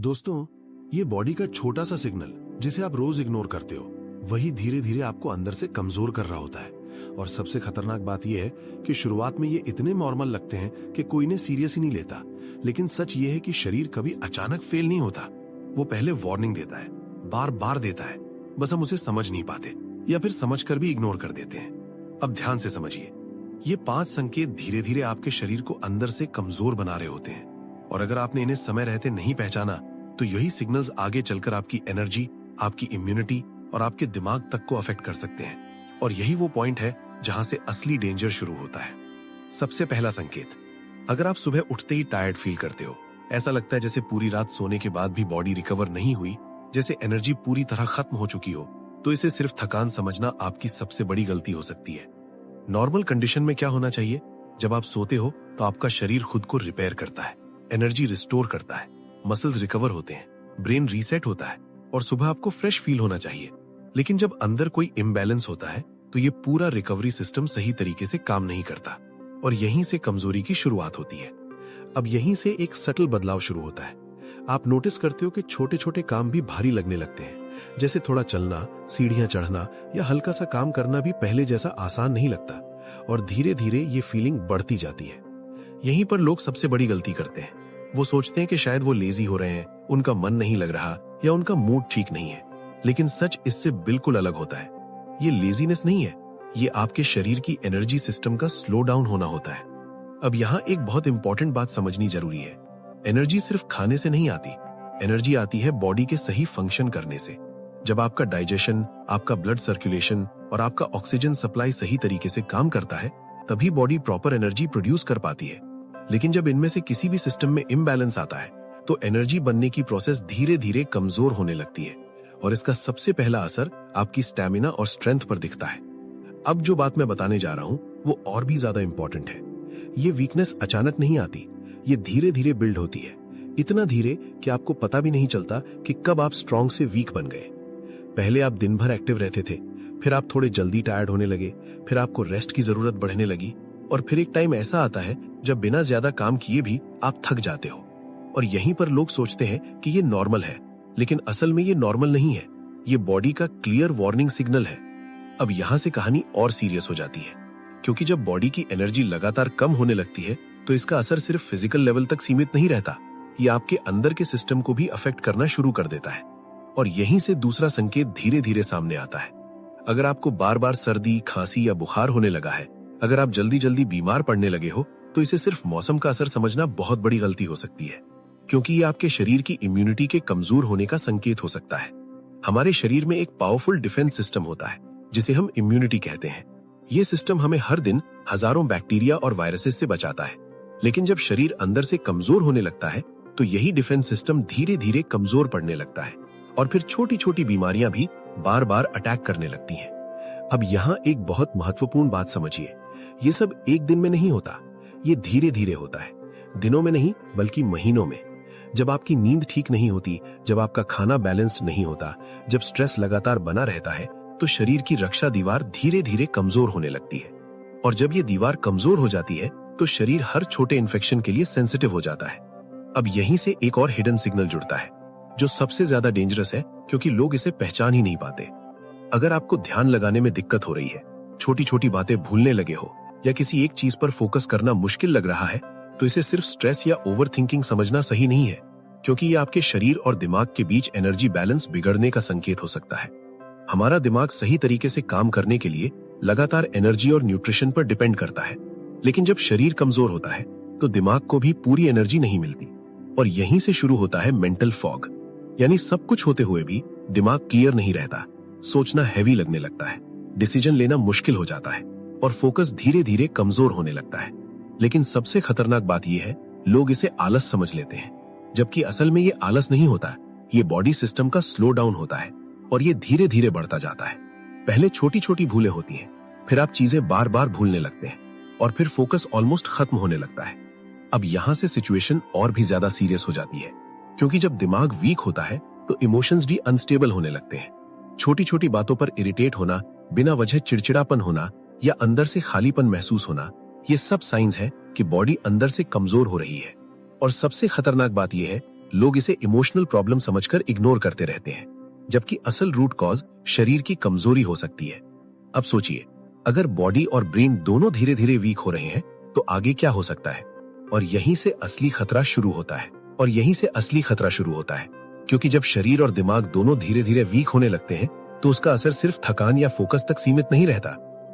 दोस्तों, ये बॉडी का छोटा सा सिग्नल जिसे आप रोज इग्नोर करते हो, वही धीरे धीरे आपको अंदर से कमजोर कर रहा होता है। और सबसे खतरनाक बात यह है कि शुरुआत में ये इतने नॉर्मल लगते हैं कि कोई इन्हें सीरियस ही नहीं लेता। लेकिन सच ये है कि शरीर कभी अचानक फेल नहीं होता। वो पहले वार्निंग देता है, बार बार देता है, बस हम उसे समझ नहीं पाते या फिर समझकर भी इग्नोर कर देते हैं। अब ध्यान से समझिए, ये 5 संकेत धीरे धीरे आपके शरीर को अंदर से कमजोर बना रहे होते हैं। और अगर आपने इन्हें समय रहते नहीं पहचाना तो यही सिग्नल्स आगे चलकर आपकी एनर्जी, आपकी इम्यूनिटी और आपके दिमाग तक को अफेक्ट कर सकते हैं। और यही वो पॉइंट है जहां से असली डेंजर शुरू होता है। सबसे पहला संकेत, अगर आप सुबह उठते ही टायर्ड फील करते हो, ऐसा लगता है जैसे पूरी रात सोने के बाद भी बॉडी रिकवर नहीं हुई, जैसे एनर्जी पूरी तरह खत्म हो चुकी हो, तो इसे सिर्फ थकान समझना आपकी सबसे बड़ी गलती हो सकती है। नॉर्मल कंडीशन में क्या होना चाहिए? जब आप सोते हो तो आपका शरीर खुद को रिपेयर करता है, एनर्जी रिस्टोर करता है, मसल्स रिकवर होते हैं, ब्रेन रीसेट होता है और सुबह आपको फ्रेश फील होना चाहिए। लेकिन जब अंदर कोई इम्बैलेंस होता है तो ये पूरा रिकवरी सिस्टम सही तरीके से काम नहीं करता और यहीं से कमजोरी की शुरुआत होती है। अब यहीं से एक सटल बदलाव शुरू होता है। आप नोटिस करते हो कि छोटे छोटे काम भी भारी लगने लगते हैं, जैसे थोड़ा चलना, सीढ़ियां चढ़ना या हल्का सा काम करना भी पहले जैसा आसान नहीं लगता। और धीरे धीरे ये फीलिंग बढ़ती जाती है। यहीं पर लोग सबसे बड़ी गलती करते हैं। वो सोचते हैं कि शायद वो लेजी हो रहे हैं, उनका मन नहीं लग रहा या उनका मूड ठीक नहीं है। लेकिन सच इससे बिल्कुल अलग होता है। ये लेजीनेस नहीं है, ये आपके शरीर की एनर्जी सिस्टम का स्लो डाउन होना होता है। अब यहाँ एक बहुत इंपॉर्टेंट बात समझनी जरूरी है। एनर्जी सिर्फ खाने से नहीं आती, एनर्जी आती है बॉडी के सही फंक्शन करने से। जब आपका डाइजेशन, आपका ब्लड सर्कुलेशन और आपका ऑक्सीजन सप्लाई सही तरीके से काम करता है, तभी बॉडी प्रॉपर एनर्जी प्रोड्यूस कर पाती है। लेकिन जब इनमें से किसी भी सिस्टम में इम्बैलेंस आता है तो एनर्जी बनने की प्रोसेस धीरे धीरे कमजोर होने लगती है और इसका सबसे पहला असर आपकी स्टैमिना और स्ट्रेंथ पर दिखता है। अब जो बात मैं बताने जा रहा हूं वो और भी ज्यादा इंपॉर्टेंट है। ये वीकनेस अचानक नहीं आती, ये धीरे धीरे बिल्ड होती है। इतना धीरे कि आपको पता भी नहीं चलता कि कब आप स्ट्रांग से वीक बन गए। पहले आप दिन भर एक्टिव रहते थे, फिर आप थोड़े जल्दी टायर्ड होने लगे, फिर आपको रेस्ट की जरूरत बढ़ने लगी और फिर एक टाइम ऐसा आता है जब बिना ज्यादा काम किए भी आप थक जाते हो। और यहीं पर लोग सोचते हैं कि ये नॉर्मल है, लेकिन असल में ये नॉर्मल नहीं है, ये बॉडी का क्लियर वार्निंग सिग्नल है। अब यहां से कहानी और सीरियस हो जाती है, क्योंकि जब बॉडी की एनर्जी लगातार कम होने लगती है तो इसका असर सिर्फ फिजिकल लेवल तक सीमित नहीं रहता, ये आपके अंदर के सिस्टम को भी अफेक्ट करना शुरू कर देता है। और यहीं से दूसरा संकेत धीरे धीरे सामने आता है। अगर आपको बार बार सर्दी, खांसी या बुखार होने लगा है, अगर आप जल्दी जल्दी बीमार पड़ने लगे हो, तो इसे सिर्फ मौसम का असर समझना बहुत बड़ी गलती हो सकती है, क्योंकि ये आपके शरीर की इम्यूनिटी के कमजोर होने का संकेत हो सकता है। हमारे शरीर में एक पावरफुल डिफेंस सिस्टम होता है जिसे हम इम्यूनिटी कहते हैं। ये सिस्टम हमें हर दिन हजारों बैक्टीरिया और वायरसेस से बचाता है। लेकिन जब शरीर अंदर से कमजोर होने लगता है तो यही डिफेंस सिस्टम धीरे धीरे कमजोर पड़ने लगता है और फिर छोटी छोटी बीमारियां भी बार बार अटैक करने लगती हैं। अब यहाँ एक बहुत महत्वपूर्ण बात समझिए, ये सब एक दिन में नहीं होता, ये धीरे धीरे होता है, दिनों में नहीं बल्कि महीनों में। जब आपकी नींद ठीक नहीं होती, जब आपका खाना बैलेंस्ड नहीं होता, जब स्ट्रेस लगातार बना रहता है, तो शरीर की रक्षा दीवार धीरे धीरे कमजोर होने लगती है। और जब ये दीवार कमजोर हो जाती है तो शरीर हर छोटे इन्फेक्शन के लिए सेंसिटिव हो जाता है। अब यहीं से एक और हिडन सिग्नल जुड़ता है जो सबसे ज्यादा डेंजरस है, क्योंकि लोग इसे पहचान ही नहीं पाते। अगर आपको ध्यान लगाने में दिक्कत हो रही है, छोटी छोटी बातें भूलने लगे हो या किसी एक चीज पर फोकस करना मुश्किल लग रहा है, तो इसे सिर्फ स्ट्रेस या ओवर थिंकिंग समझना सही नहीं है, क्योंकि ये आपके शरीर और दिमाग के बीच एनर्जी बैलेंस बिगड़ने का संकेत हो सकता है। हमारा दिमाग सही तरीके से काम करने के लिए लगातार एनर्जी और न्यूट्रिशन पर डिपेंड करता है। लेकिन जब शरीर कमजोर होता है तो दिमाग को भी पूरी एनर्जी नहीं मिलती और यहीं से शुरू होता है मेंटल फॉग, यानी सब कुछ होते हुए भी दिमाग क्लियर नहीं रहता, सोचना हैवी लगने लगता है, डिसीजन लेना मुश्किल हो जाता है और फोकस धीरे धीरे कमजोर होने लगता है। लेकिन सबसे खतरनाक बात यह है, लोग इसे आलस समझ लेते हैं, जबकि असल में ये आलस नहीं होता, ये बॉडी सिस्टम का स्लो डाउन होता है और ये धीरे धीरे बढ़ता जाता है। पहले छोटी छोटी भूलें होती हैं, फिर आप चीजें बार बार भूलने लगते हैं और फिर फोकस ऑलमोस्ट खत्म होने लगता है। अब यहाँ से सिचुएशन और भी ज्यादा सीरियस हो जाती है, क्योंकि जब दिमाग वीक होता है तो इमोशंस भी अनस्टेबल होने लगते हैं। छोटी छोटी बातों पर इरिटेट होना, बिना वजह चिड़चिड़ापन होना या अंदर से खालीपन महसूस होना, ये सब साइंस है कि बॉडी अंदर से कमजोर हो रही है। और सबसे खतरनाक बात यह है लोग इसे इमोशनल प्रॉब्लम समझकर इग्नोर करते रहते हैं, जबकि असल रूट कॉज शरीर की कमजोरी हो सकती है। अब सोचिए, अगर बॉडी और ब्रेन दोनों धीरे धीरे वीक हो रहे हैं तो आगे क्या हो सकता है? और यहीं से असली खतरा शुरू होता है। क्योंकि जब शरीर और दिमाग दोनों धीरे धीरे वीक होने लगते हैं तो उसका असर सिर्फ थकान या फोकस तक सीमित नहीं रहता,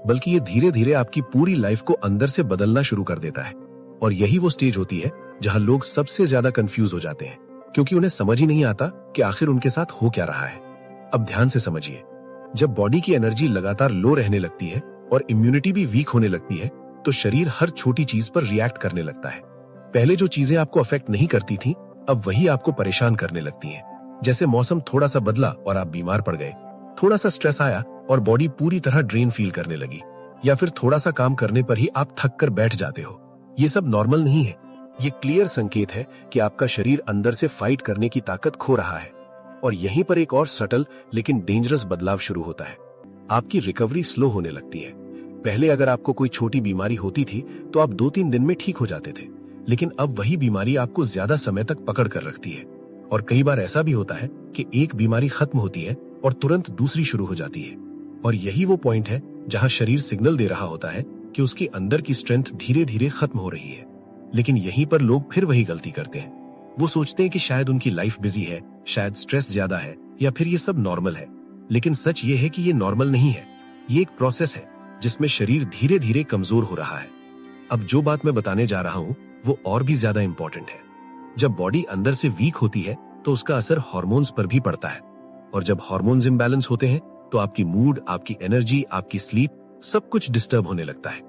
बल्कि ये धीरे धीरे आपकी पूरी लाइफ को अंदर से बदलना शुरू कर देता है। और यही वो स्टेज होती है जहां लोग सबसे ज्यादा कंफ्यूज हो जाते हैं, क्योंकि उन्हें समझ ही नहीं आता कि आखिर उनके साथ हो क्या रहा है। अब ध्यान से समझिए, जब बॉडी की एनर्जी लगातार लो रहने लगती है और इम्यूनिटी भी वीक होने लगती है तो शरीर हर छोटी चीज पर रिएक्ट करने लगता है। पहले जो चीजें आपको अफेक्ट नहीं करती थी, अब वही आपको परेशान करने लगती हैं। जैसे मौसम थोड़ा सा बदला और आप बीमार पड़ गए, थोड़ा सा स्ट्रेस आया और बॉडी पूरी तरह ड्रेन फील करने लगी, या फिर थोड़ा सा काम करने पर ही आप थक कर बैठ जाते हो। ये सब नॉर्मल नहीं है। ये क्लियर संकेत है कि आपका शरीर अंदर से फाइट करने की ताकत खो रहा है। और यहीं पर एक और सटल लेकिन डेंजरस बदलाव शुरू होता है। आपकी रिकवरी स्लो होने लगती है। पहले अगर आपको कोई छोटी बीमारी होती थी तो आप 2-3 दिन में ठीक हो जाते थे, लेकिन अब वही बीमारी आपको ज्यादा समय तक पकड़ कर रखती है। और कई बार ऐसा भी होता है कि एक बीमारी खत्म होती है और तुरंत दूसरी शुरू हो जाती है। और यही वो पॉइंट है जहां शरीर सिग्नल दे रहा होता है कि उसके अंदर की स्ट्रेंथ धीरे धीरे खत्म हो रही है। लेकिन यहीं पर लोग फिर वही गलती करते हैं। वो सोचते हैं कि शायद उनकी लाइफ बिजी है, शायद स्ट्रेस ज्यादा है, या फिर ये सब नॉर्मल है। लेकिन सच ये है कि ये नॉर्मल नहीं है। ये एक प्रोसेस है जिसमें शरीर धीरे धीरे कमजोर हो रहा है। अब जो बात मैं बताने जा रहा हूँ वो और भी ज्यादा इंपॉर्टेंट है। जब बॉडी अंदर से वीक होती है तो उसका असर हार्मोन्स पर भी पड़ता है। और जब हार्मोन्स इम्बैलेंस होते हैं तो आपकी मूड, आपकी एनर्जी, आपकी स्लीप, सब कुछ डिस्टर्ब होने लगता है।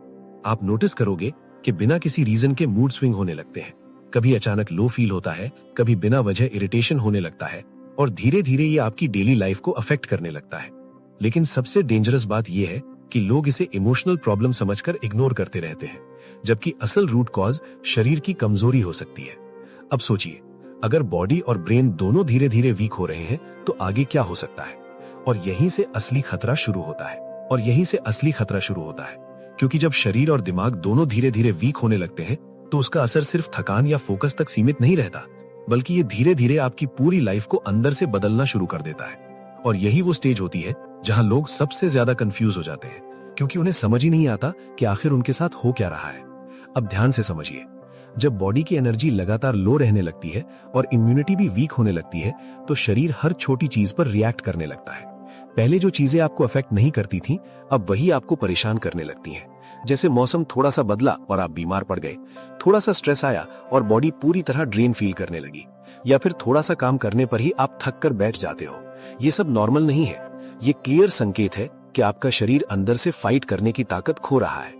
आप नोटिस करोगे कि बिना किसी रीजन के मूड स्विंग होने लगते हैं। कभी अचानक लो फील होता है, कभी बिना वजह इरिटेशन होने लगता है, और धीरे धीरे ये आपकी डेली लाइफ को अफेक्ट करने लगता है। लेकिन सबसे डेंजरस बात यह है कि लोग इसे इमोशनल प्रॉब्लम समझकर इग्नोर करते रहते हैं, जबकि असल रूट कॉज शरीर की कमजोरी हो सकती है। अब सोचिए, अगर बॉडी और ब्रेन दोनों धीरे धीरे वीक हो रहे हैं तो आगे क्या हो सकता है? और यहीं से असली खतरा शुरू होता है। क्योंकि जब शरीर और दिमाग दोनों धीरे धीरे वीक होने लगते हैं तो उसका असर सिर्फ थकान या फोकस तक सीमित नहीं रहता, बल्कि ये धीरे धीरे आपकी पूरी लाइफ को अंदर से बदलना शुरू कर देता है। और यही वो स्टेज होती है जहां लोग सबसे ज्यादा कंफ्यूज हो जाते हैं, क्योंकि उन्हें समझ ही नहीं आता कि आखिर उनके साथ हो क्या रहा है। अब ध्यान से समझिए, जब बॉडी की एनर्जी लगातार लो रहने लगती है और इम्यूनिटी भी वीक होने लगती है तो शरीर हर छोटी चीज पर रिएक्ट करने लगता है। पहले जो चीजें आपको अफेक्ट नहीं करती थी, अब वही आपको परेशान करने लगती हैं। जैसे मौसम थोड़ा सा बदला और आप बीमार पड़ गए, थोड़ा सा स्ट्रेस आया और बॉडी पूरी तरह ड्रेन फील करने लगी, या फिर थोड़ा सा काम करने पर ही आप थक कर बैठ जाते हो। ये सब नॉर्मल नहीं है। ये क्लियर संकेत है कि आपका शरीर अंदर से फाइट करने की ताकत खो रहा है।